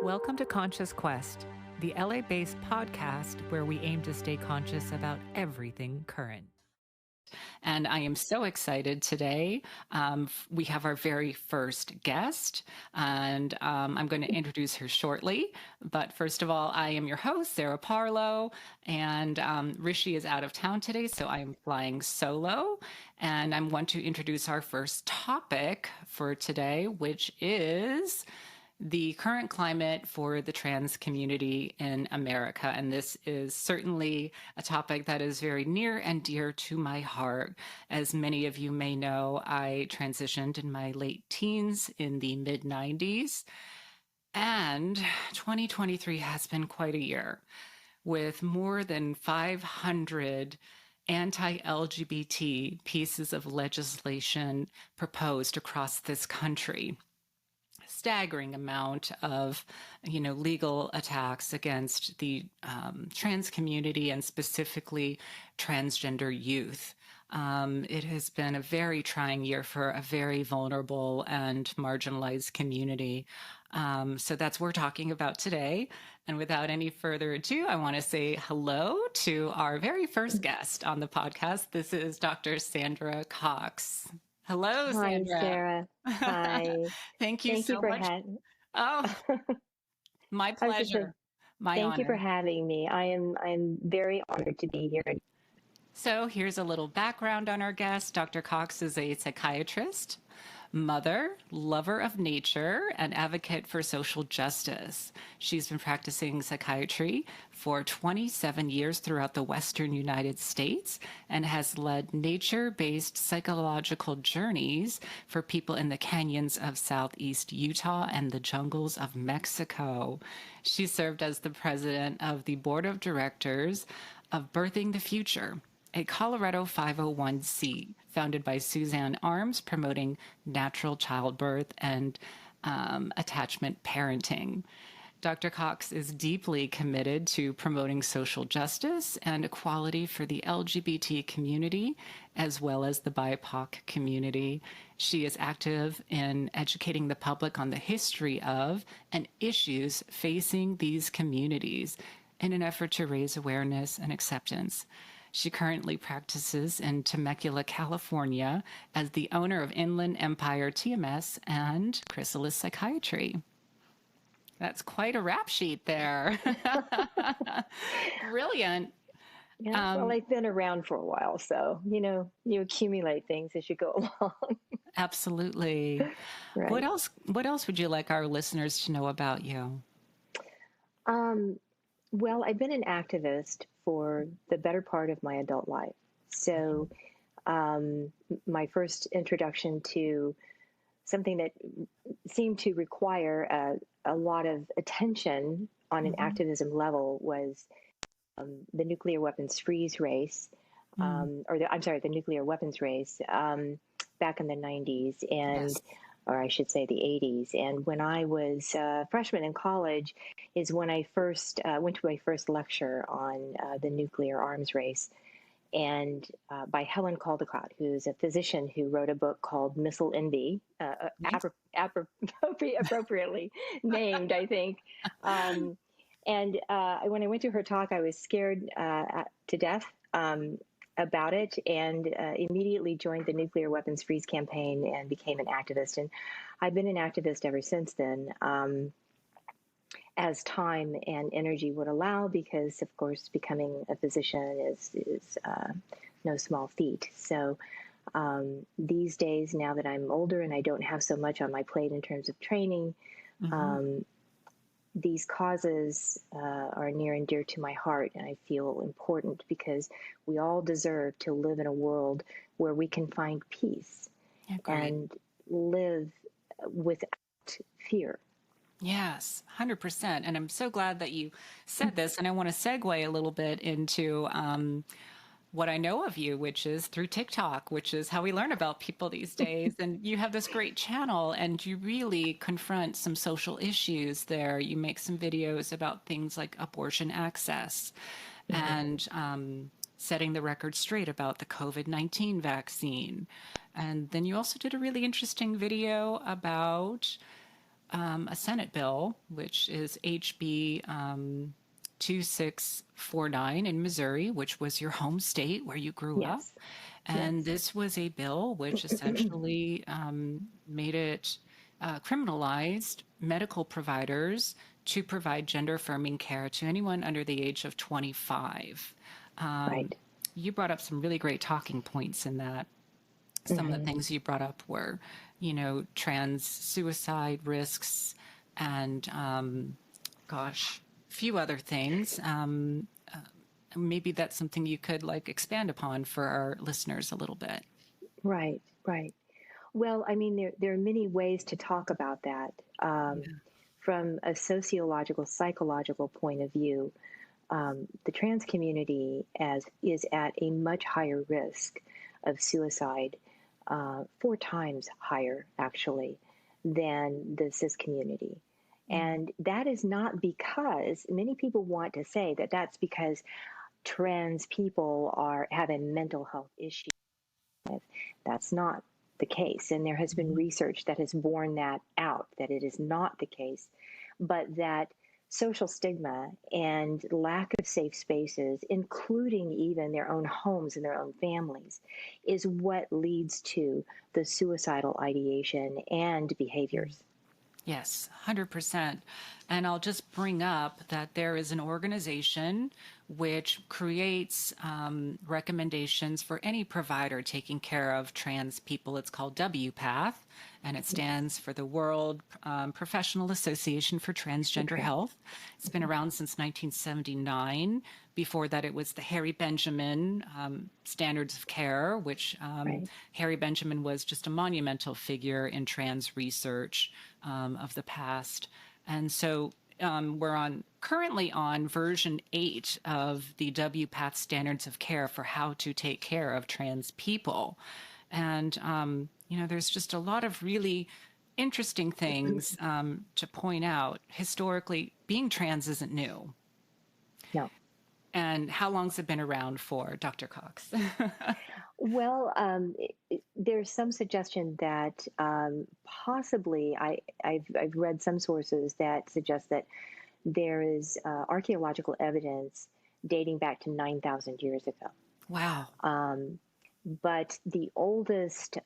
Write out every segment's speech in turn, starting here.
Welcome to Conscious Quest, the LA-based podcast where we aim to stay conscious about everything current. And I am so excited today. We have our very first guest, and I'm going to introduce her shortly. But first of all, I am your host, Sarah Parlow, and Rishi is out of town today, so I am flying solo. And I want to introduce our first topic for today, which is the current climate for the trans community in America. And this is certainly a topic that is very near and dear to my heart. As many of you may know, I transitioned in my late teens in the mid-90s. And 2023 has been quite a year, with more than 500 anti-LGBT pieces of legislation proposed across this country. Staggering amount of, legal attacks against the trans community and specifically transgender youth. It has been a very trying year for a very vulnerable and marginalized community. So that's what we're talking about today. And without any further ado, I want to say hello to our very first guest on the podcast. This is Dr. Sandra Cox. Hello, Sandra. Hi, Sarah. Hi. Thank you so much. Oh, my pleasure. My honor. Thank you for having me. I'm very honored to be here. So here's a little background on our guest. Dr. Cox is a psychiatrist, mother, lover of nature, and advocate for social justice. She's been practicing psychiatry for 27 years throughout the Western United States and has led nature-based psychological journeys for people in the canyons of Southeast Utah and the jungles of Mexico. She served as the president of the board of directors of Birthing the Future, a Colorado 501c founded by Suzanne Arms, promoting natural childbirth and attachment parenting. Dr. Cox is deeply committed to promoting social justice and equality for the LGBT community, as well as the BIPOC community. She is active in educating the public on the history of and issues facing these communities in an effort to raise awareness and acceptance. She currently practices in Temecula, California, as the owner of Inland Empire TMS and Chrysalis Psychiatry. That's quite a rap sheet there. Brilliant. Yeah, well, I've been around for a while, so, you accumulate things as you go along. Absolutely. Right. What else would you like our listeners to know about you? Well, I've been an activist for the better part of my adult life. So my first introduction to something that seemed to require a lot of attention on an activism level was the nuclear weapons freeze race, the nuclear weapons race back in the 90s or I should say the 80s. And when I was a freshman in college is when I first went to my first lecture on the nuclear arms race, and by Helen Caldicott, who's a physician who wrote a book called Missile Envy, appropriately named, I think. And when I went to her talk, I was scared to death about it, and immediately joined the nuclear weapons freeze campaign and became an activist. And I've been an activist ever since then, as time and energy would allow, because of course becoming a physician is no small feat. So these days, now that I'm older and I don't have so much on my plate in terms of training, these causes are near and dear to my heart, and I feel important because we all deserve to live in a world where we can find peace and live without fear. Yes, 100%. And I'm so glad that you said this. And I want to segue a little bit into what I know of you, which is through TikTok, which is how we learn about people these days. And you have this great channel, and you really confront some social issues there. You make some videos about things like abortion access and setting the record straight about the COVID-19 vaccine. And then you also did a really interesting video about a Senate bill, which is HB 2649 in Missouri, which was your home state where you grew up. Yes. And Yes. this was a bill which essentially made it criminalized medical providers to provide gender affirming care to anyone under the age of 25. Um, Right. you brought up some really great talking points in that. Some of the Hmm. things you brought up were, trans suicide risks and, gosh, a few other things. Maybe that's something you could like expand upon for our listeners a little bit. Right. Right. Well, I mean, there are many ways to talk about that. Yeah. From a sociological, psychological point of view, the trans community is at a much higher risk of suicide, 4 times higher actually than the cis community. Mm. And that is not because many people want to say that that's because trans people have a mental health issue. That's not the case. And there has been Mhm. research that has borne that out, that it is not the case, but that social stigma and lack of safe spaces, including even their own homes and their own families, is what leads to the suicidal ideation and behaviors. Yes, 100%. And I'll just bring up that there is an organization which creates recommendations for any provider taking care of trans people. It's called WPATH, and it Yes. stands for the World Professional Association for Transgender Okay. Health. It's been around since 1979. Before that, it was the Harry Benjamin Standards of Care, which Right. Harry Benjamin was just a monumental figure in trans research of the past. And so we're currently on version 8 of the WPATH Standards of Care for how to take care of trans people. And, there's just a lot of really interesting things to point out. Historically, being trans isn't new. No. And how long's it been around for, Dr. Cox? Well, there's some suggestion that possibly I've read some sources that suggest that there is archaeological evidence dating back to 9,000 years ago. Wow. Um, but the oldest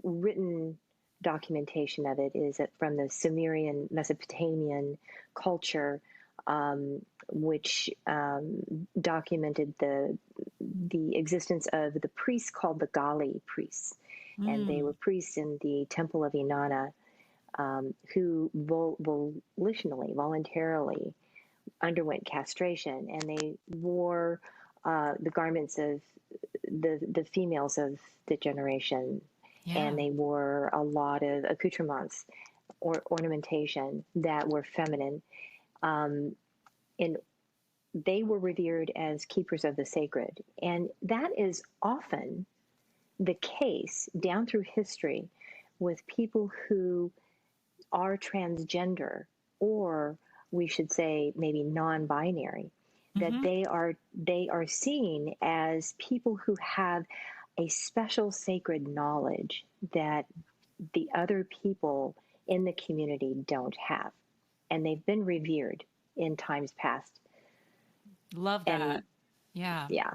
written documentation of it is from the Sumerian Mesopotamian culture, which documented the existence of the priests called the Gali priests, and they Mm. were priests in the Temple of Inanna, who voluntarily underwent castration, and they wore the garments of the females of the generation, and Yeah. they wore a lot of accoutrements or ornamentation that were feminine, um, and they were revered as keepers of the sacred. And that is often the case down through history with people who are transgender, or we should say maybe non-binary, that Hmm. they are seen as people who have a special sacred knowledge that the other people in the community don't have, and they've been revered in times past. Love And that. Yeah. yeah.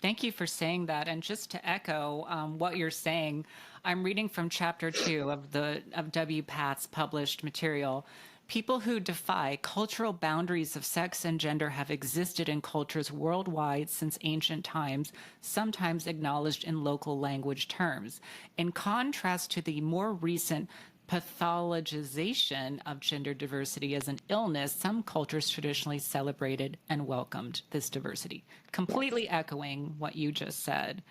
Thank you for saying that. And just to echo what you're saying, I'm reading from chapter 2 of W. Pat's published material. People who defy cultural boundaries of sex and gender have existed in cultures worldwide since ancient times, sometimes acknowledged in local language terms. In contrast to the more recent pathologization of gender diversity as an illness, some cultures traditionally celebrated and welcomed this diversity. Yes. Completely echoing what you just said.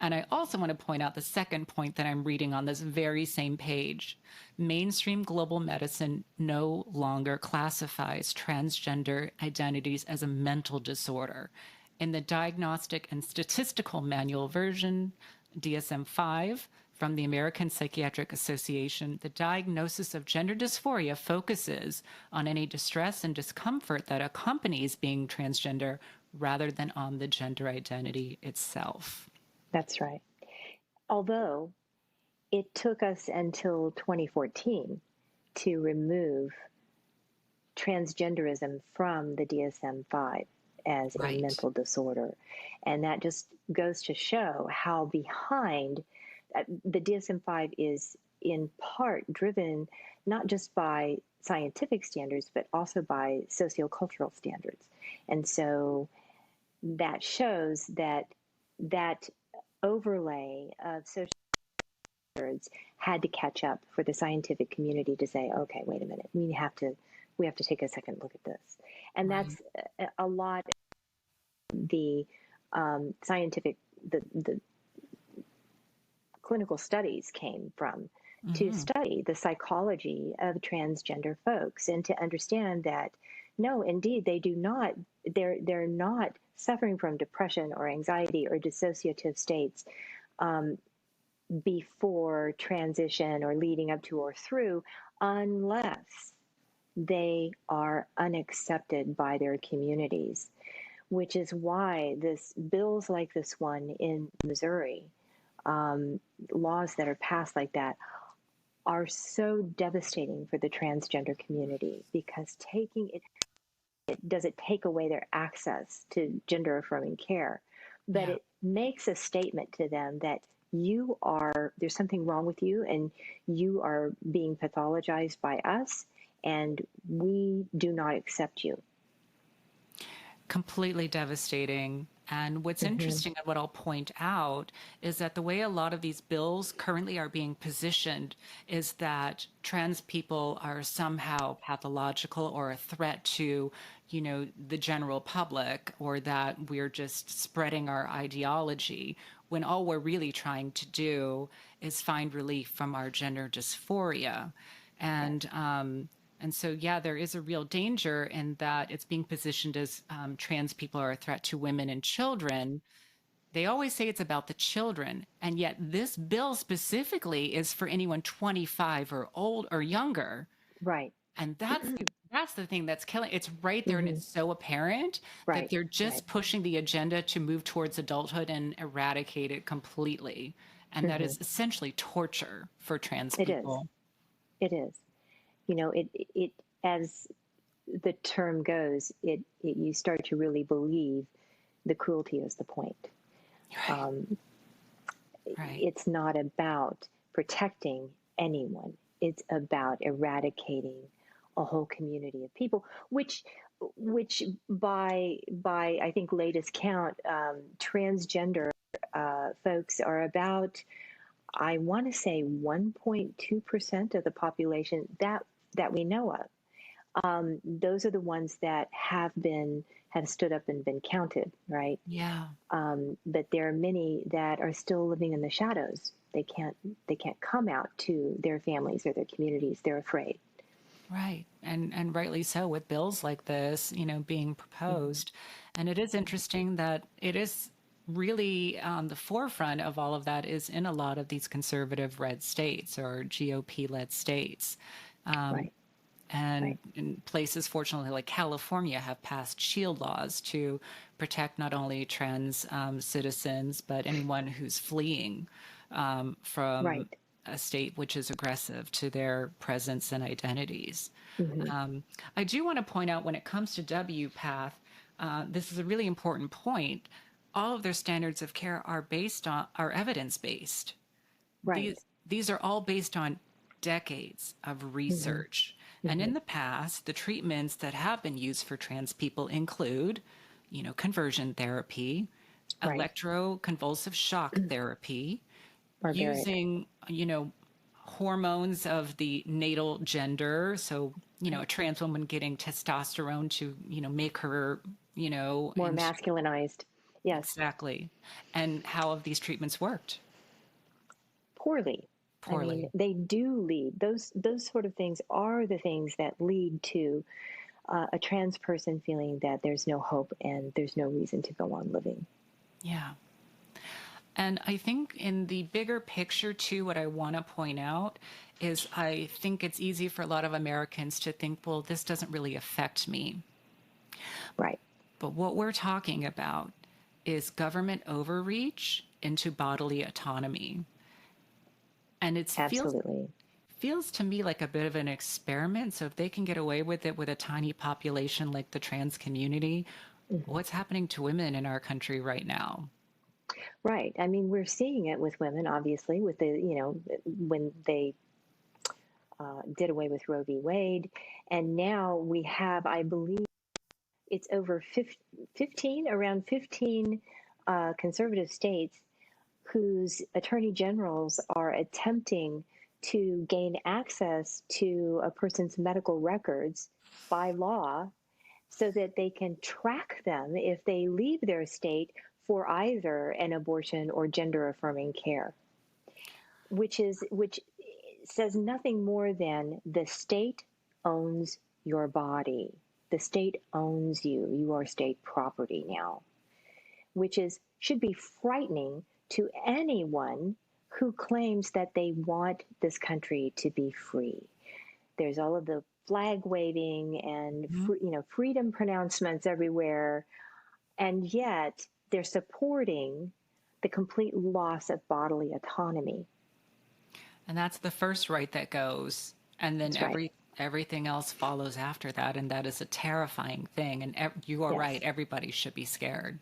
And I also want to point out the second point that I'm reading on this very same page. Mainstream global medicine no longer classifies transgender identities as a mental disorder. In the Diagnostic and Statistical Manual version, DSM 5, from the American Psychiatric Association, the diagnosis of gender dysphoria focuses on any distress and discomfort that accompanies being transgender rather than on the gender identity itself. That's right. Although it took us until 2014 to remove transgenderism from the DSM-5 as a Right. mental disorder. And that just goes to show how behind the DSM-5 is in part driven not just by scientific standards, but also by sociocultural standards. And so that shows that that overlay of social standards had to catch up for the scientific community to say, okay, wait a minute, we have to take a second look at this. And Right. that's a lot of the scientific, the clinical studies came from, to Hmm. study the psychology of transgender folks and to understand that no, indeed, they do not, they're not suffering from depression or anxiety or dissociative states um, before transition or leading up to or through, unless they are unaccepted by their communities, which is why this bills like this one in Missouri, um, laws that are passed like that, are so devastating for the transgender community, because taking it doesn't take away their access to gender affirming care, but Yeah. it makes a statement to them that there's something wrong with you and you are being pathologized by us and we do not accept you. Completely devastating. And what's Mm-hmm. interesting and what I'll point out is that the way a lot of these bills currently are being positioned is that trans people are somehow pathological or a threat to, the general public, or that we're just spreading our ideology, when all we're really trying to do is find relief from our gender dysphoria. Yes. And so, yeah, there is a real danger in that it's being positioned as trans people are a threat to women and children. They always say it's about the children, and yet this bill specifically is for anyone 25 or old or younger. Right. And that's the thing that's killing. It's right there, and Mm-hmm. it's so apparent that Right. they're Right. just pushing the agenda to move towards adulthood and eradicate it completely. And that Mm-hmm. is essentially torture for trans It is. people. It is. It as the term goes, it you start to really believe the cruelty is the point. Right. Um, Right. it's not about protecting anyone. It's about eradicating a whole community of people, which by I think latest count, transgender folks are about, I want to say 1.2% of the population that we know of. Those are the ones that have stood up and been counted, right? Yeah. But there are many that are still living in the shadows. They can't come out to their families or their communities. They're afraid. Right. And rightly so, with bills like this, being Mm-hmm. proposed. And it is interesting that it is really the forefront of all of that is in a lot of these conservative red states or GOP led states. Um, Right, and right. in places, fortunately, like California, have passed shield laws to protect not only trans citizens, but anyone who's fleeing from Right. a state which is aggressive to their presence and identities. Mm-hmm. Um, I do want to point out when it comes to WPATH, this is a really important point. All of their standards of care are evidence based. Right. These are all based on decades of Mm-hmm. research. And Mm-hmm. in the past, the treatments that have been used for trans people include, conversion therapy, Right. electroconvulsive shock therapy, Barbaric. using, hormones of the natal gender. So, a Right. trans woman getting testosterone to, make her, More and masculinized. Yes. exactly. And how have these treatments worked? Poorly. I mean, Poorly. they do lead. Those sort of things are the things that lead to a trans person feeling that there's no hope and there's no reason to go on living. Yeah. And I think in the bigger picture, too, what I want to point out is I think it's easy for a lot of Americans to think, well, this doesn't really affect me. Right. But what we're talking about is government overreach into bodily autonomy. And it feels Absolutely. feels to me like a bit of an experiment. So if they can get away with it with a tiny population like the trans community, Mhm. what's happening to women in our country right now? Right. I mean, we're seeing it with women, obviously, with the, when they did away with Roe v. Wade. And now we have, I believe, it's over 15, around 15 conservative states whose attorney generals are attempting to gain access to a person's medical records by law so that they can track them if they leave their state for either an abortion or gender affirming care, which says nothing more than the state owns your body. The state owns you. You are state property now, which should be frightening to anyone who claims that they want this country to be free. There's all of the flag waving and Mhm. freedom pronouncements everywhere, and yet they're supporting the complete loss of bodily autonomy. And that's the first right that goes. And then That's right. everything else follows after that. And that is a terrifying thing. And you are Yes. right. Everybody should be scared.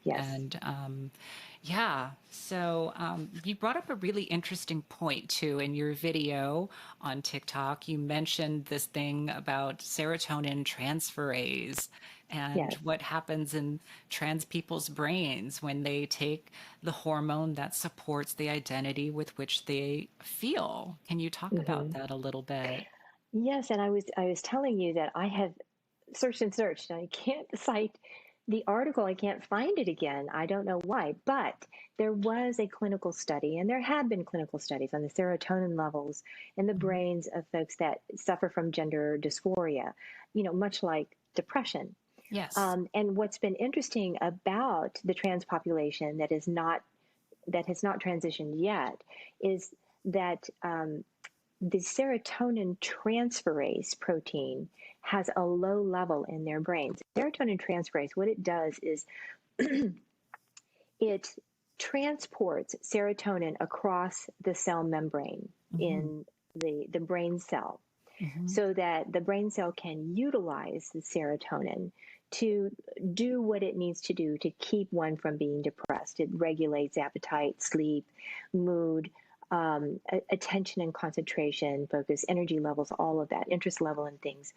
Yes. And yeah, so you brought up a really interesting point too in your video on TikTok. You mentioned this thing about serotonin transferase and Yes. what happens in trans people's brains when they take the hormone that supports the identity with which they feel. Can you talk about Hmm. that a little bit? Yes, and I was telling you that I have searched and searched, and I can't cite the article. I can't find it again. I don't know why, but there was a clinical study, and there have been clinical studies on the serotonin levels in the Mhm. brains of folks that suffer from gender dysphoria, much like depression. Yes. And what's been interesting about the trans population that has not transitioned yet is that the serotonin transferase protein has a low level in their brains. Serotonin transferase, what it does is it transports serotonin across the cell membrane Hmm. in the brain cell Hmm. so that the brain cell can utilize the serotonin to do what it needs to do to keep one from being depressed. It regulates appetite, sleep, mood, attention and concentration, focus, energy levels, all of that, interest level in things.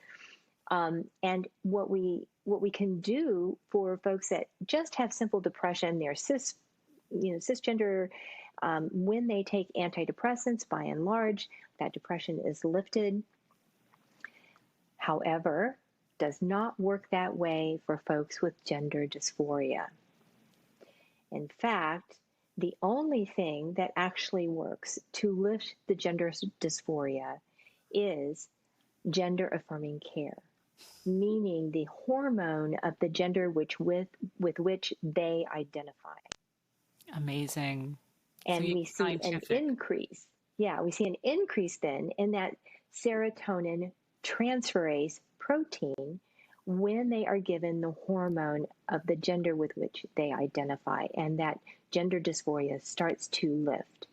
And what we can do for folks that just have simple depression, they're cisgender, when they take antidepressants, by and large, that depression is lifted. However, does not work that way for folks with gender dysphoria. In fact, the only thing that actually works to lift the gender dysphoria is gender affirming care, meaning the hormone of the gender with which they identify. Amazing. So And we see an scientific. increase. Yeah, we see an increase then in that serotonin transferase protein when they are given the hormone of the gender with which they identify, and that gender dysphoria starts to lift.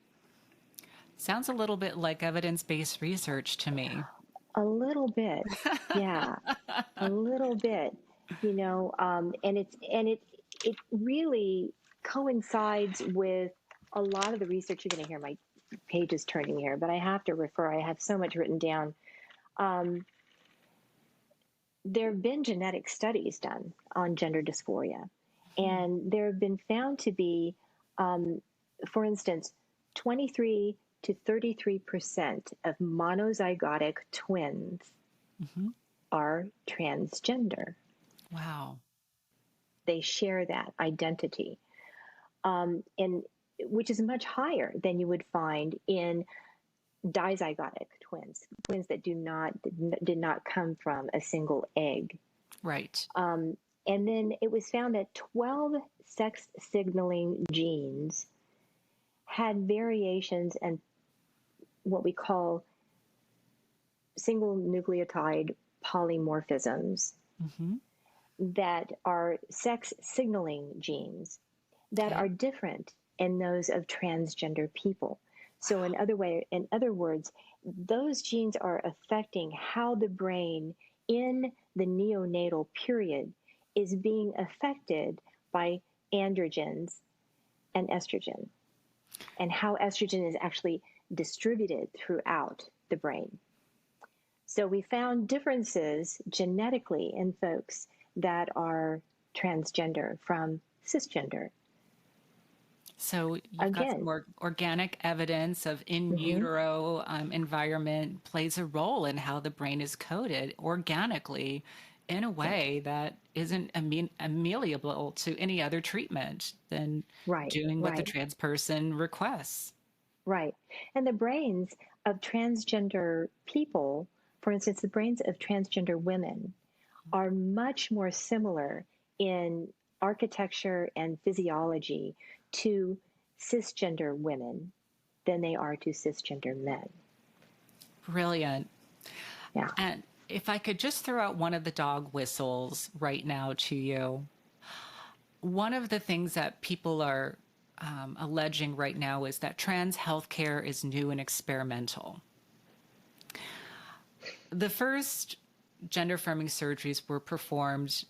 Sounds a little bit like evidence-based research to me. A little bit, yeah, a little bit, and it really coincides with a lot of the research. You're going to hear my pages turning here, but I have to refer. I have so much written down. Um, there have been genetic studies done on gender dysphoria, Hmm. and there have been found to be, for instance, 23 to 33% of monozygotic twins Hmm. are transgender. Wow. They share that identity, and which is much higher than you would find in dizygotic twins, twins that did not come from a single egg. Right. Um, and then it was found that 12 sex signaling genes had variations and what we call single nucleotide polymorphisms Hmm. that are sex signaling genes that Okay. are different in those of transgender people. So Wow. in other words, those genes are affecting how the brain in the neonatal period is being affected by androgens and estrogen, and how estrogen is actually distributed throughout the brain. So we found differences genetically in folks that are transgender from cisgender. So you've got some Again, more organic evidence of in mhm, utero environment plays a role in how the brain is coded organically in a yes, way that isn't amenable to any other treatment than right, doing what the right, trans person requests. right. And the brains of transgender people, for instance, the brains of transgender women, are much more similar in architecture and physiology to cisgender women than they are to cisgender men. Brilliant. Yeah. And if I could just throw out one of the dog whistles right now to you, one of the things that people are alleging right now is that trans healthcare is new and experimental. The first gender affirming surgeries were performed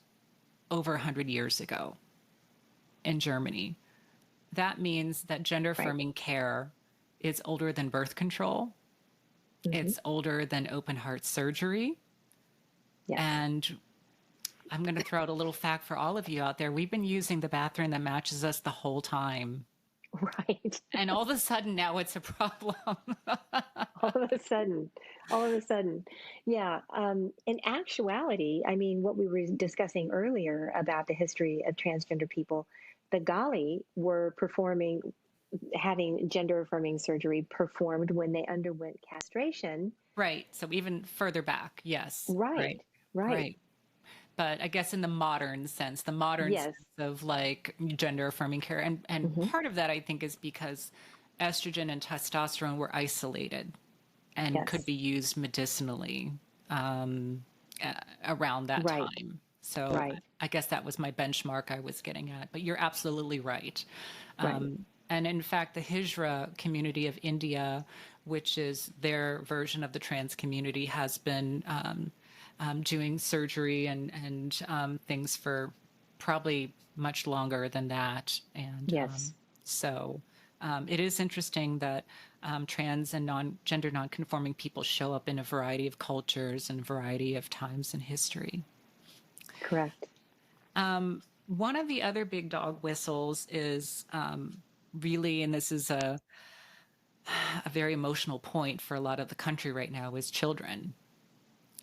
over 100 years ago in Germany. That means that gender Right. affirming care is older than birth control, Hmm. it's older than open heart surgery. Yes. And I'm going to throw out a little fact for all of you out there. We've been using the bathroom that matches us the whole time. Right. And all of a sudden now it's a problem. all of a sudden, all of a sudden. Yeah. In actuality, I mean, what we were discussing earlier about the history of transgender people, the Gali were performing, having gender affirming surgery performed when they underwent castration. Right. So even further back. Yes. Right. Right. Right. Right. But I guess in the modern sense, the modern sense Yes. of like gender affirming care. And Hmm. part of that, I think, is because estrogen and testosterone were isolated and could Yes. be used medicinally um, around that Right. time. So Right. I guess that was my benchmark I was getting at. But you're absolutely right. Right. And in fact, the Hijra community of India, which is their version of the trans community, has been doing surgery and things for probably much longer than that. And Yes. so it is interesting that trans and gender non-conforming people show up in a variety of cultures and a variety of times in history. Correct. One of the other big dog whistles is really, and this is a very emotional point for a lot of the country right now, is children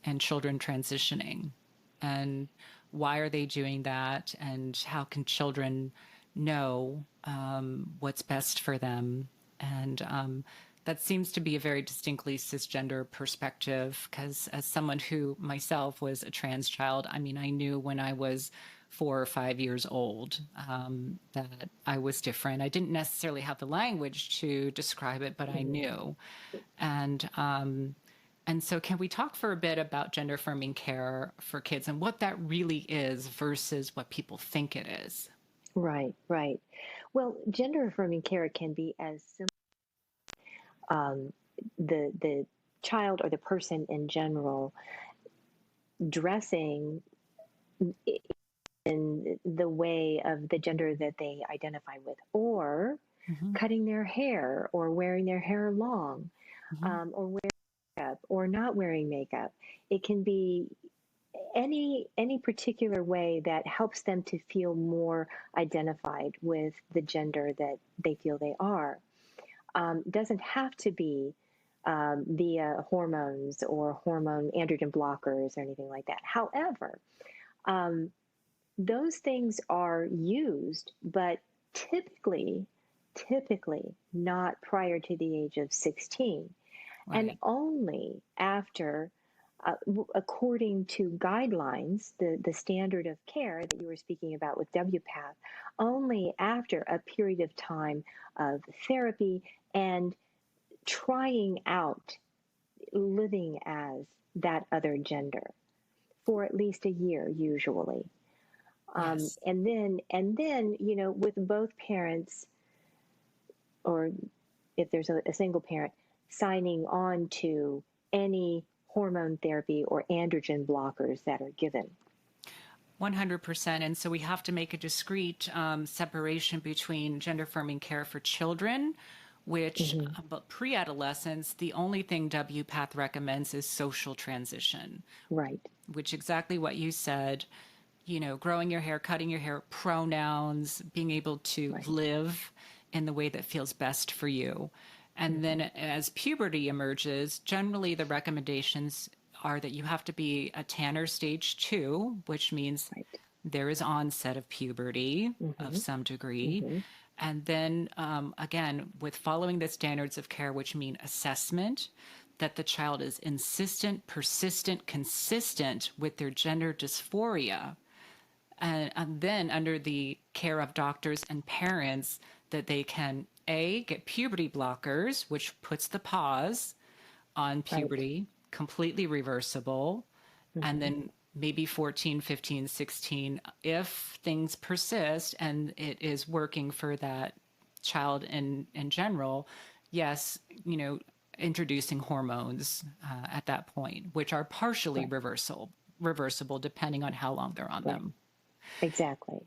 and children transitioning. And why are they doing that? And how can children know what's best for them? And that seems to be a very distinctly cisgender perspective, because as someone who myself was a trans child, I mean, I knew when I was 4 or 5 years old that I was different. I didn't necessarily have the language to describe it, but I Hmm. knew. And and so, can we talk for a bit about gender affirming care for kids and what that really is versus what people think it is? Right. Right. Well, gender affirming care can be as simple. Um, the child or the person in general dressing in the way of the gender that they identify with, or Hmm. cutting their hair, or wearing their hair long, Hmm. or wearing makeup, or not wearing makeup. It can be any particular way that helps them to feel more identified with the gender that they feel they are. Doesn't have to be via hormones or hormone androgen blockers or anything like that. However, um, those things are used, but typically, typically not prior to the age of 16, and Right. only after, according to guidelines, the standard of care that you were speaking about with WPATH, only after a period of time of therapy and trying out living as that other gender for at least a year, usually. Yes. And then, with both parents, or if there's a single parent, signing on to any hormone therapy or androgen blockers that are given. 100%. And so we have to make a discrete separation between gender affirming care for children, which but pre-adolescence, the only thing WPATH recommends is social transition. Right. Which exactly what you said, you know, growing your hair, cutting your hair, pronouns, being able to live in the way that feels best for you. And then as puberty emerges, generally the recommendations are that you have to be a Tanner stage 2, which means there is onset of puberty of some degree. And then again, with following the standards of care, which mean assessment, that the child is insistent, persistent, consistent with their gender dysphoria. And then under the care of doctors and parents, that they can get puberty blockers, which puts the pause on puberty, completely reversible, and then maybe 14, 15, 16, if things persist and it is working for that child in general, yes, you know, introducing hormones at that point, which are partially reversible depending on how long they're on them. Exactly.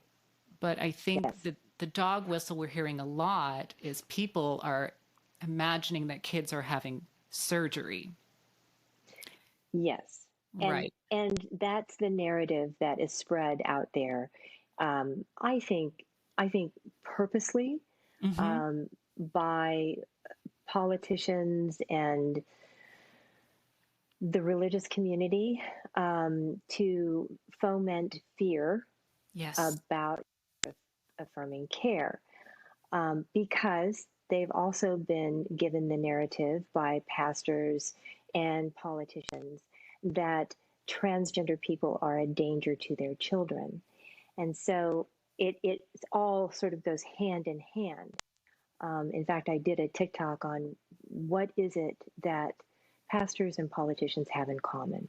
But I think that the dog whistle we're hearing a lot is people are imagining that kids are having surgery. Yes. And that's the narrative that is spread out there. I think purposely by politicians and the religious community to foment fear about affirming care, because they've also been given the narrative by pastors and politicians that transgender people are a danger to their children. And so it all sort of goes hand in hand. In fact, I did a TikTok on what is it that pastors and politicians have in common.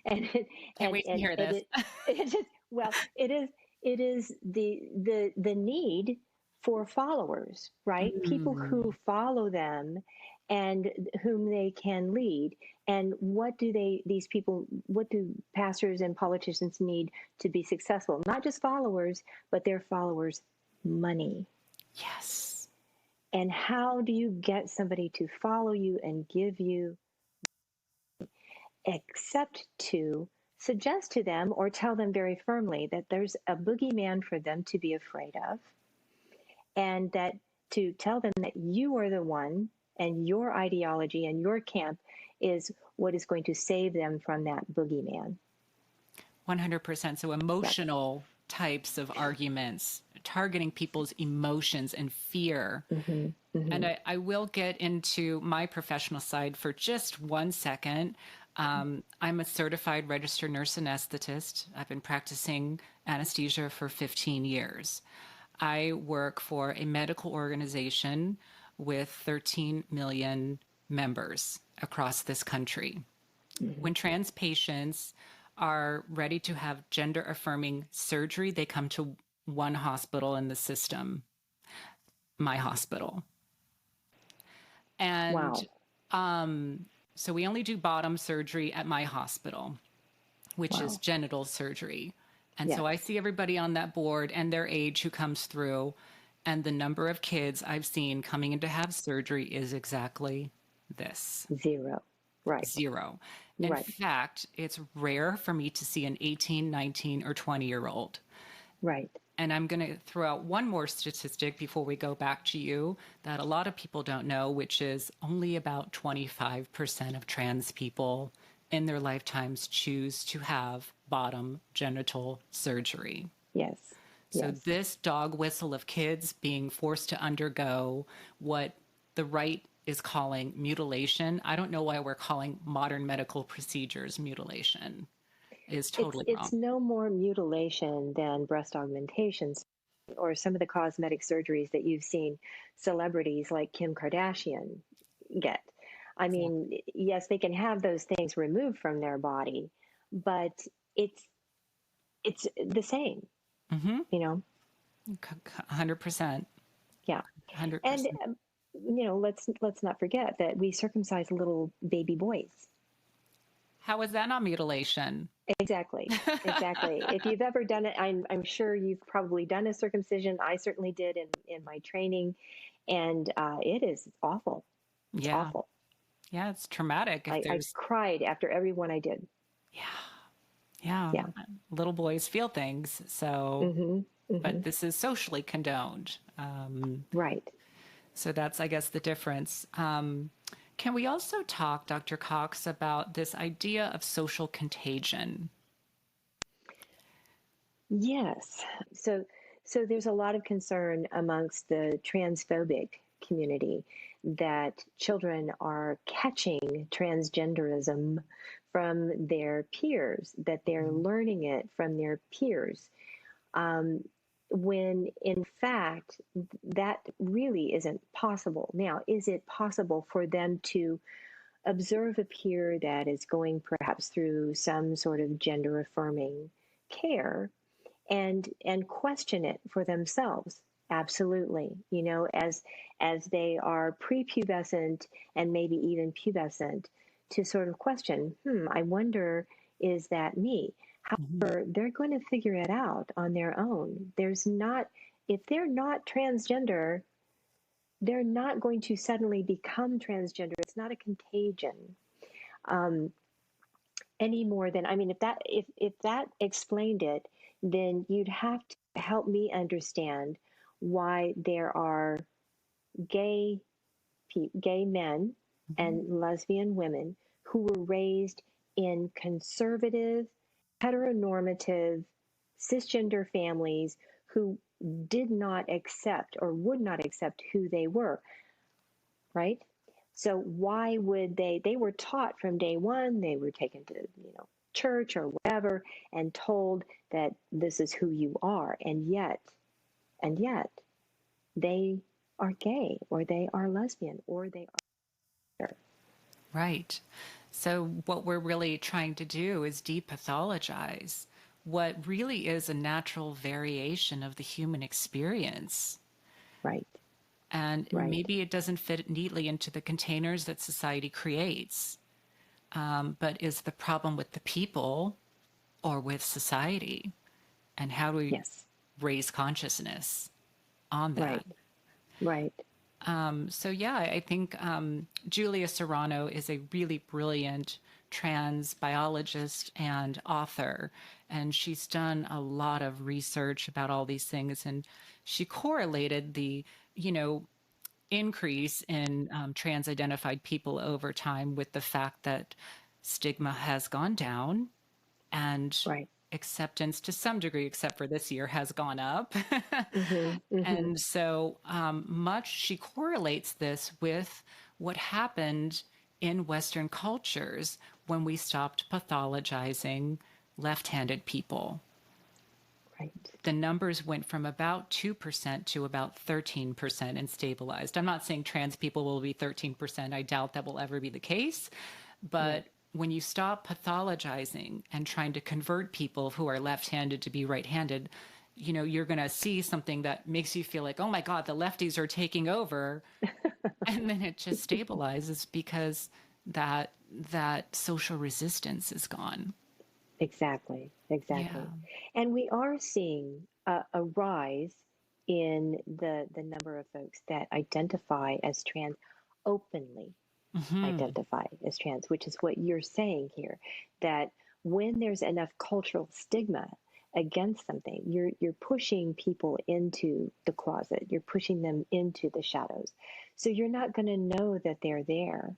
Can't wait to hear this. It is the need for followers, right? People who follow them and whom they can lead. And what do pastors and politicians need to be successful? Not just followers, but their followers' money. Yes. And how do you get somebody to follow you and give you, except to suggest to them or tell them very firmly that there's a boogeyman for them to be afraid of, and that to tell them that you are the one and your ideology and your camp is what is going to save them from that boogeyman. 100%. So emotional types of arguments, targeting people's emotions and fear. And I will get into my professional side for just 1 second. I'm a certified registered nurse anesthetist. I've been practicing anesthesia for 15 years. I work for a medical organization with 13 million members across this country. When trans patients are ready to have gender affirming surgery, they come to one hospital in the system, my hospital. And so we only do bottom surgery at my hospital, which is genital surgery. And so I see everybody on that board and their age who comes through, and the number of kids I've seen coming in to have surgery is exactly this. Zero. Right. Zero. In fact, it's rare for me to see an 18, 19, or 20-year-old. Right. And I'm going to throw out one more statistic before we go back to you that a lot of people don't know, which is only about 25% of trans people in their lifetimes choose to have bottom genital surgery. Yes. So this dog whistle of kids being forced to undergo what the right is calling mutilation. I don't know why we're calling modern medical procedures mutilation. Is totally wrong. It's no more mutilation than breast augmentations or some of the cosmetic surgeries that you've seen celebrities like Kim Kardashian get. I mean, yes, they can have those things removed from their body, but it's the same, you know? 100%. Yeah. 100%. And let's not forget that we circumcise little baby boys. How is that not mutilation? Exactly. Exactly. If you've ever done it, I'm sure you've probably done a circumcision. I certainly did in my training, and it is awful. It's Yeah. awful. Yeah, it's traumatic if I there's, cried after every one I did. yeah, yeah. Yeah. Little boys feel things. So, Mm-hmm. Mm-hmm. but this is socially condoned. Right. So that's, I guess, the difference. Can we also talk, Dr. Cox, about this idea of social contagion? Yes. So there's a lot of concern amongst the transphobic community that children are catching transgenderism from their peers, that they're learning it from their peers. Um, when in fact, that really isn't possible. Now, is it possible for them to observe a peer that is going perhaps through some sort of gender affirming care and question it for themselves? Absolutely. As they are prepubescent and maybe even pubescent, to sort of question, I wonder, is that me? Mhm. However, they're going to figure it out on their own. If they're not transgender, they're not going to suddenly become transgender. It's not a contagion. Um, any more than, I mean, if that explained it, then you'd have to help me understand why there are gay gay men Mhm. and lesbian women who were raised in conservative, heteronormative, cisgender families who did not accept or would not accept who they were, right? So why would they were taught from day one, they were taken to, church or whatever and told that this is who you are, and yet they are gay or they are lesbian or they are. Right. So, what we're really trying to do is depathologize what really is a natural variation of the human experience. Right, And right, maybe it doesn't fit neatly into the containers that society creates, but is the problem with the people or with society? And how do we yes, raise consciousness on right, that? right, So yeah, I think Julia Serrano is a really brilliant trans biologist and author, and she's done a lot of research about all these things, and she correlated the, you know, increase in trans identified people over time with the fact that stigma has gone down and right. acceptance to some degree, except for this year, has gone up. Mm-hmm, mm-hmm. And so much she correlates this with what happened in Western cultures when we stopped pathologizing left handed people. Right. The numbers went from about 2% to about 13% and stabilized. I'm not saying trans people will be 13%. I doubt that will ever be the case. Right. But when you stop pathologizing and trying to convert people who are left handed to be right handed, you're going to see something that makes you feel like, oh my God, the lefties are taking over. And then it just stabilizes because that social resistance is gone. Exactly, Yeah. exactly. And we are seeing a rise in the number of folks that identify as trans, openly Hmm. identify as trans, which is what you're saying here, that when there's enough cultural stigma against something, you're pushing people into the closet, you're pushing them into the shadows. So you're not going to know that they're there.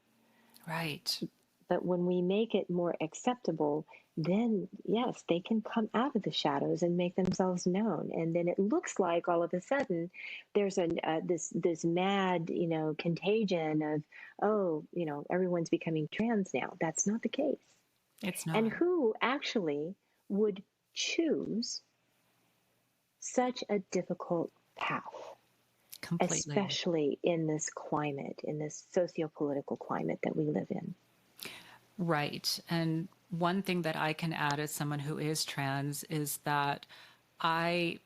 Right. But when we make it more acceptable, then yes, they can come out of the shadows and make themselves known. And then it looks like all of a sudden there's this mad, contagion of, oh, everyone's becoming trans now. That's not the case. It's And not who actually would choose such a difficult path, completely. especially in this climate, in this socio-political climate that we live in? Right. And one thing that I can add as someone who is trans is that I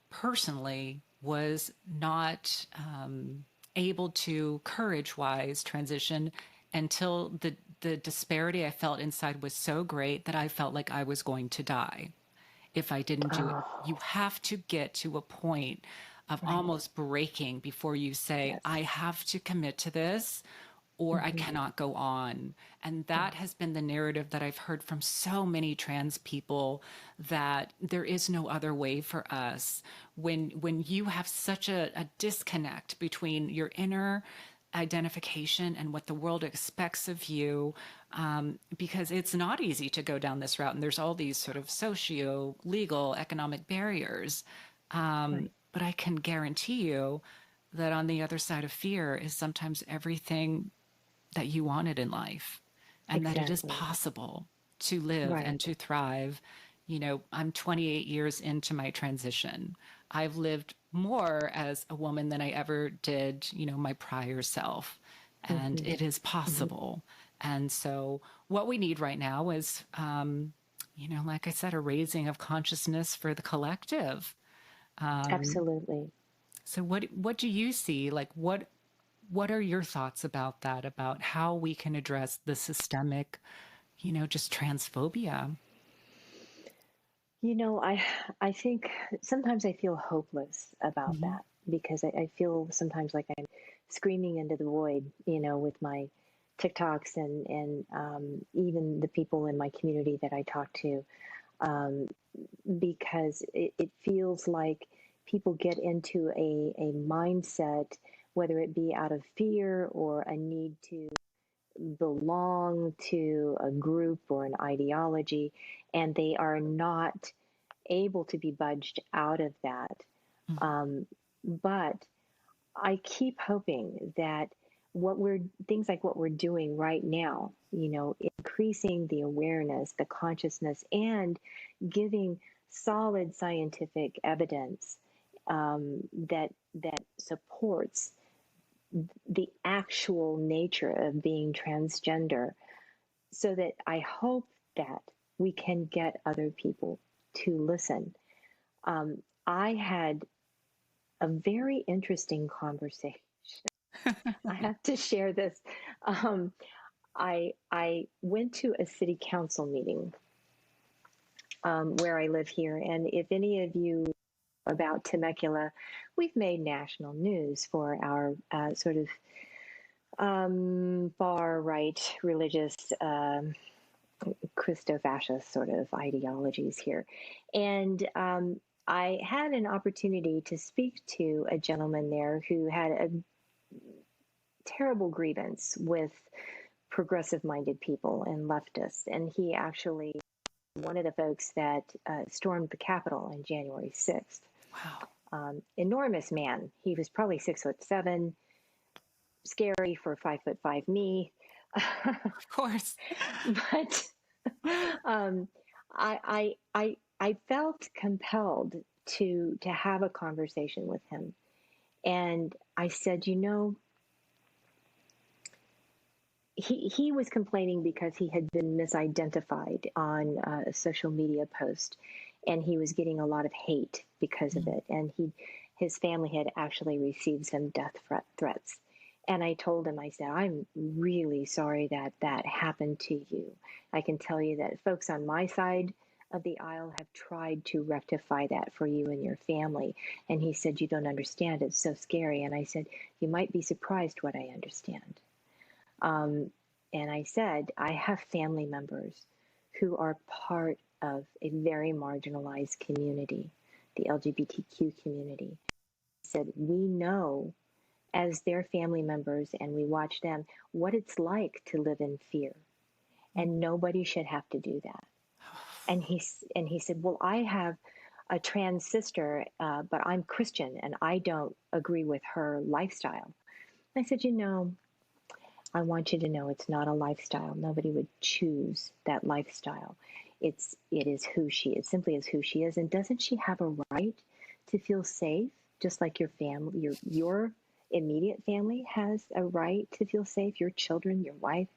personally was not able to courage-wise transition until the disparity I felt inside was so great that I felt like I was going to die if I didn't do it. Oh, You have to get to a point of right. almost breaking before you say, Yes. I have to commit to this or I Hmm. cannot go on. And that Yes. has been the narrative that I've heard from so many trans people, that there is no other way for us. When you have such a disconnect between your inner identification and what the world expects of you, because it's not easy to go down this route. And there's all these sort of socio, legal, economic barriers. Right. But I can guarantee you that on the other side of fear is sometimes everything that you wanted in life, and that it is Exactly. possible to live and Right. to thrive. You know, I'm 28 years into my transition. I've lived more as a woman than I ever did, you know, my prior self. And Hmm. it is Hmm. possible. And so, what we need right now is, you know, like I said, a raising of consciousness for the collective. Um, Absolutely. so, what do you see? Like, what are your thoughts about that, about how we can address the systemic, you know, just transphobia? I think sometimes I feel hopeless about Hmm. that because I feel sometimes like I'm screaming into the void, with my TikToks and even the people in my community that I talk to, um, because it feels like people get into a mindset, whether it be out of fear or a need to belong to a group or an ideology, and they are not able to be budged out of that. Um, but I keep hoping that things like what we're doing right now, increasing the awareness, the consciousness, and giving solid scientific evidence, that supports the actual nature of being transgender, so that I hope that we can get other people to listen. I had a very interesting conversation. I have to share this. Um, I went to a city council meeting, where I live here, and if any of you about Temecula, we've made national news for our sort of far right religious, Christo-fascist sort of ideologies here. And I had an opportunity to speak to a gentleman there who had a terrible grievance with progressive minded people and leftists. And he actually one of the folks that stormed the Capitol on January 6th. Wow. Enormous man. He was probably 6'7", scary for 5'5" me. Of course. But um, I felt compelled to have a conversation with him, and I said, he was complaining because he had been misidentified on a social media post, and he was getting a lot of hate because of Mm. it, and his family had actually received some death threats. And I told him, I said, I'm really sorry that that happened to you. I can tell you that folks on my side of the aisle have tried to rectify that for you and your family. And he said, you don't understand. It's so scary. And I said, you might be surprised what I understand. Um, and I said, I have family members who are part of a very marginalized community, the LGBTQ community. I said, we know as their family members, and we watch them, what it's like to live in fear. And nobody should have to do that. And he said, well, I have a trans sister, but I'm Christian and I don't agree with her lifestyle. I said, I want you to know it's not a lifestyle. Nobody would choose that lifestyle. It is who she is, simply is who she is. And doesn't she have a right to feel safe, just like your family, your immediate family has a right to feel safe, your children, your wife?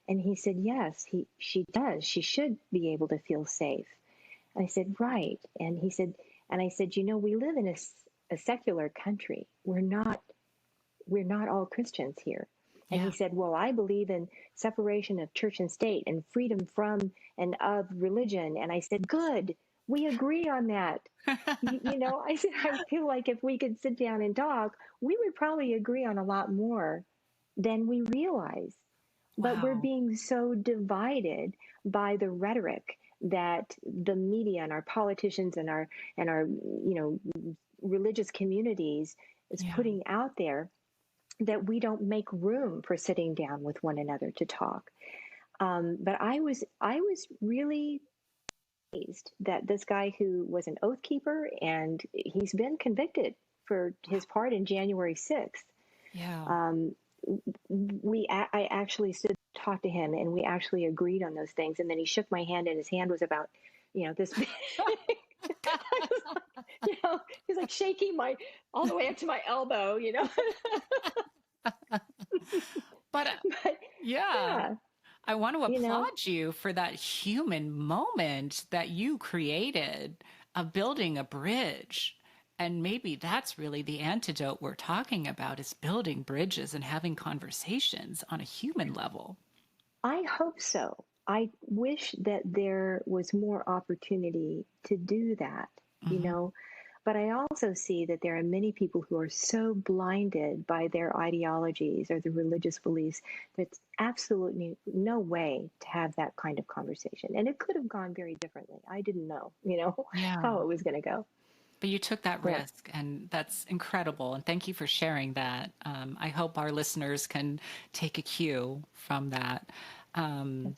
And he said, yes, she does. She should be able to feel safe. And I said, right. And he said, and I said, we live in a secular country. We're not we're not all Christians here. And he Yeah. said, well, I believe in separation of church and state and freedom from and of religion. And I said, good, we agree on that. I said, I feel like if we could sit down and talk, we would probably agree on a lot more than we realize. But we're Wow. being so divided by the rhetoric that the media and our politicians and our religious communities is Yeah. putting out there, that we don't make room for sitting down with one another to talk. But I was really amazed that this guy who was an oath keeper, and he's been convicted for his part in January 6th. Yeah. I actually stood to talk to him, and we actually agreed on those things. And then he shook my hand, and his hand was about, this big. He's like shaking my all the way up to my elbow. But But yeah, yeah, I want to you know, applaud you for that human moment that you created of building a bridge. And maybe that's really the antidote we're talking about, is building bridges and having conversations on a human level. I hope so. I wish that there was more opportunity to do that, you Hmm. know. But I also see that there are many people who are so blinded by their ideologies or their religious beliefs that it's absolutely no way to have that kind of conversation. And it could have gone very differently. I didn't know, Yeah. how it was going to go. But you took that Yeah. risk, and that's incredible. And thank you for sharing that. I hope our listeners can take a cue from that. Um, Yes.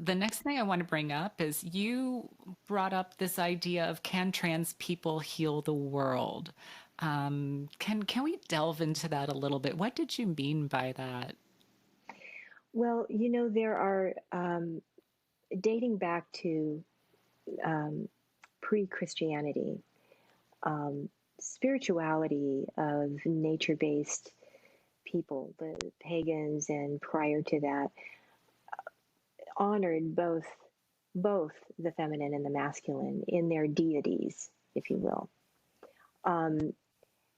the next thing I want to bring up is you brought up this idea of, can trans people heal the world? Can we delve into that a little bit? What did you mean by that? Well, there are, dating back to pre Christianity, spirituality of nature based people, the pagans, and prior to that, honored both the feminine and the masculine in their deities, if you will. Um,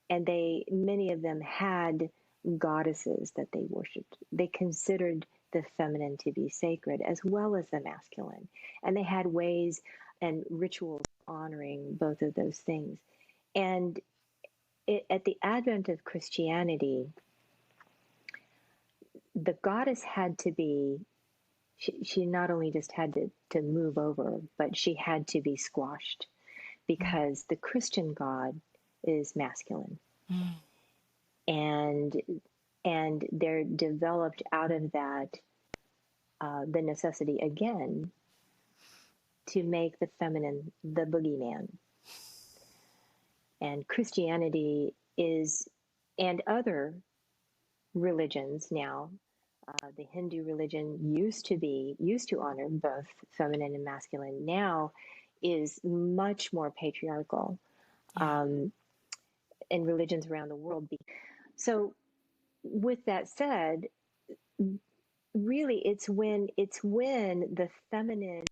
and many of them had goddesses that they worshipped. They considered the feminine to be sacred as well as the masculine. And they had ways and rituals honoring both of those things. And at the advent of Christianity, the goddess had to be, she not only just had to move over, but she had to be squashed, because the Christian God is masculine. Mm. And there developed out of that the necessity again to make the feminine the boogeyman. And Christianity is, and other religions now, the Hindu religion used to honor both feminine and masculine. Now is much more patriarchal, Yeah. in religions around the world. So, with that said, really, it's when the feminine,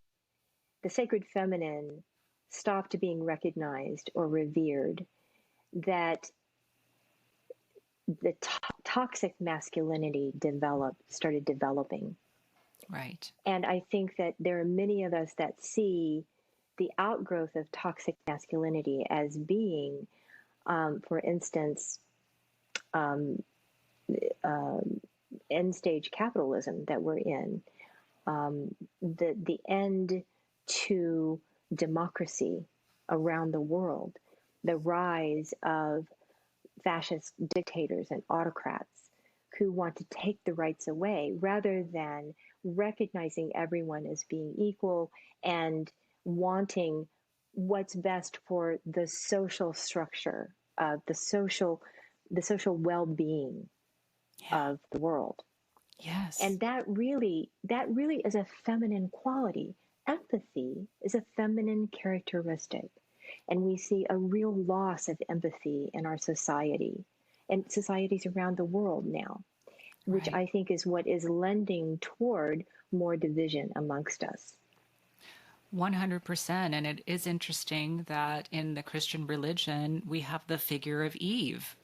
the sacred feminine, stopped being recognized or revered, that the toxic masculinity started developing. Right. And I think that there are many of us that see the outgrowth of toxic masculinity as being, for instance, um, end stage capitalism that we're in, the end to democracy around the world, the rise of fascist dictators and autocrats who want to take the rights away rather than recognizing everyone as being equal and wanting what's best for the social structure of the social well-being Yeah. of the world. Yes. And that really is a feminine quality. Empathy is a feminine characteristic. And we see a real loss of empathy in our society and societies around the world now, which Right. I think is what is lending toward more division amongst us. 100%. And it is interesting that in the Christian religion, we have the figure of Eve.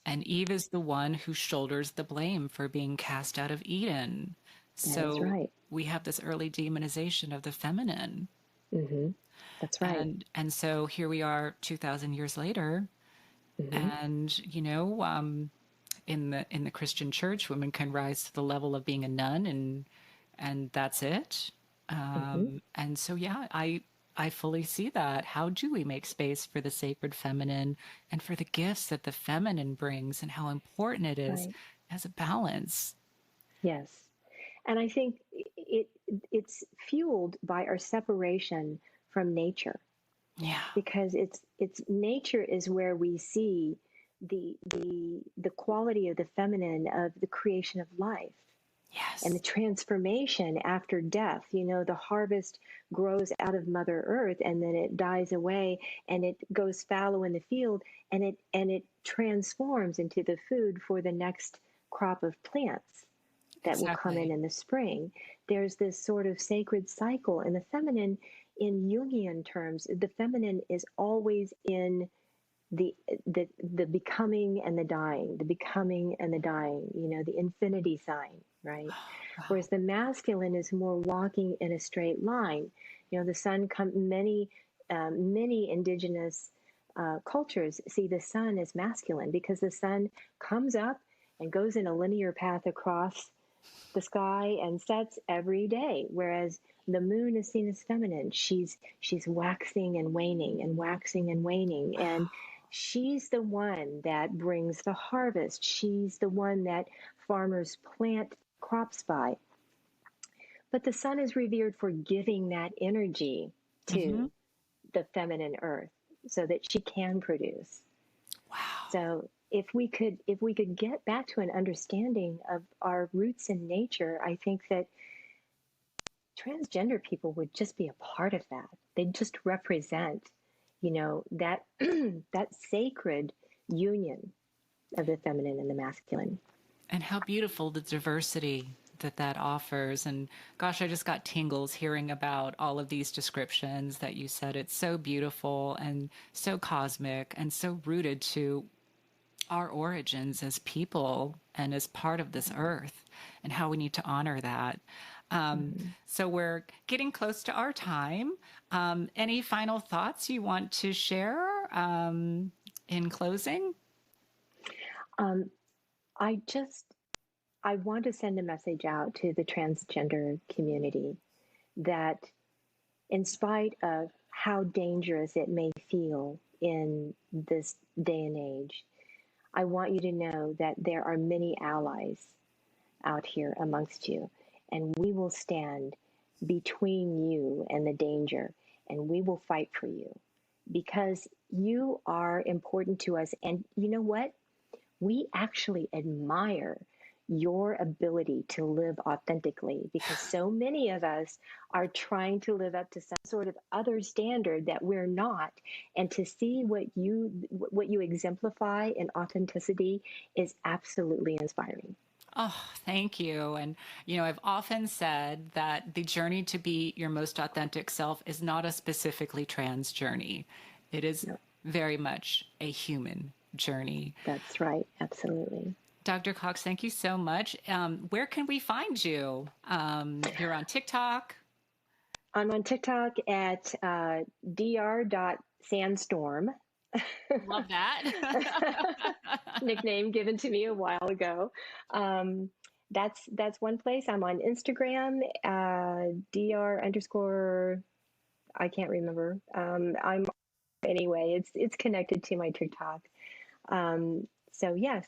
And Eve is the one who shoulders the blame for being cast out of Eden. That is So right. we have this early demonization of the feminine. Mm-hmm. That's right. And so here we are 2000 years later, Mm-hmm. and in the Christian church, women can rise to the level of being a nun, and that's it. Mm-hmm. And so yeah, I fully see that. How do we make space for the sacred feminine and for the gifts that the feminine brings, and how important it is Right. as a balance? Yes. And I think it's fueled by our separation from nature, Yeah. because it's nature is where we see the quality of the feminine, of the creation of life and the Yes. transformation after death. The harvest grows out of Mother Earth, and then it dies away, and it goes fallow in the field, and it transforms into the food for the next crop of plants that will come Exactly. in the spring. There's this sort of sacred cycle. And the feminine, in Jungian terms, the feminine is always in the the becoming and the dying, the becoming and the dying, the infinity sign, right? Wow. Whereas the masculine is more walking in a straight line. The sun many indigenous cultures see the sun as masculine, because the sun comes up and goes in a linear path across the sky and sets every day, whereas the moon is seen as feminine. She's waxing and waning and waxing and waning, and she's the one that brings the harvest. She's the one that farmers plant crops by. But the sun is revered for giving that energy Mm-hmm. to the feminine earth so that she can produce. Wow. So if we could get back to an understanding of our roots in nature, I think that transgender people would just be a part of that. They'd just represent, that that sacred union of the feminine and the masculine. And how beautiful the diversity that offers. And gosh, I just got tingles hearing about all of these descriptions that you said. It's so beautiful and so cosmic and so rooted to our origins as people and as part of this earth, and how we need to honor that. Mm-hmm. So we're getting close to our time. Any final thoughts you want to share in closing? Um, I want to send a message out to the transgender community that, in spite of how dangerous it may feel in this day and age, I want you to know that there are many allies out here amongst you, and we will stand between you and the danger, and we will fight for you, because you are important to us. And you know what? We actually admire your ability to live authentically, because so many of us are trying to live up to some sort of other standard that we're not. And to see what you exemplify in authenticity is absolutely inspiring. Oh, thank you. And, I've often said that the journey to be your most authentic self is not a specifically trans journey. It is No, very much a human journey. that's right. Absolutely. Dr. Cox, thank you so much. Where can we find you? You're on TikTok. I'm on TikTok at dr.sandstorm. Love that. Nickname given to me a while ago. Um, that's one place. I'm on Instagram, dr underscore. I can't remember. I'm anyway. It's connected to my TikTok. So yes,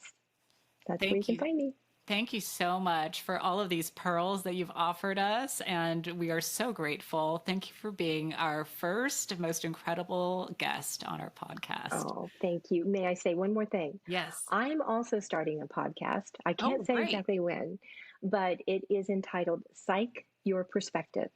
that's where you Thank can you. find me. Thank you so much for all of these pearls that you've offered us. And we are so grateful. Thank you for being our first, most incredible guest on our podcast. Oh, thank you. May I say one more thing? Yes. I'm also starting a podcast. I can't Oh, say great. exactly when, but it is entitled Psych Your Perspective.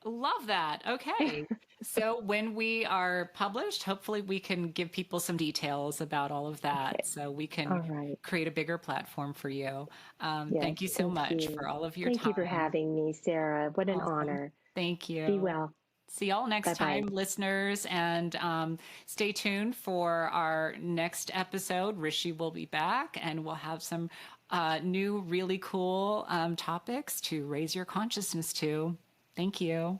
Love that. Okay. So when we are published, hopefully we can give people some details about all of that Okay. so we can All right. create a bigger platform for you. Yes. Thank you so Thank much you. for all of your Thank you for time. having me, Sarah. What an Awesome. honor. Thank Be you. well. See y'all next Bye-bye. time, listeners, and stay tuned for our next episode. Rishi will be back, and we'll have some new, really cool topics to raise your consciousness to. Thank you.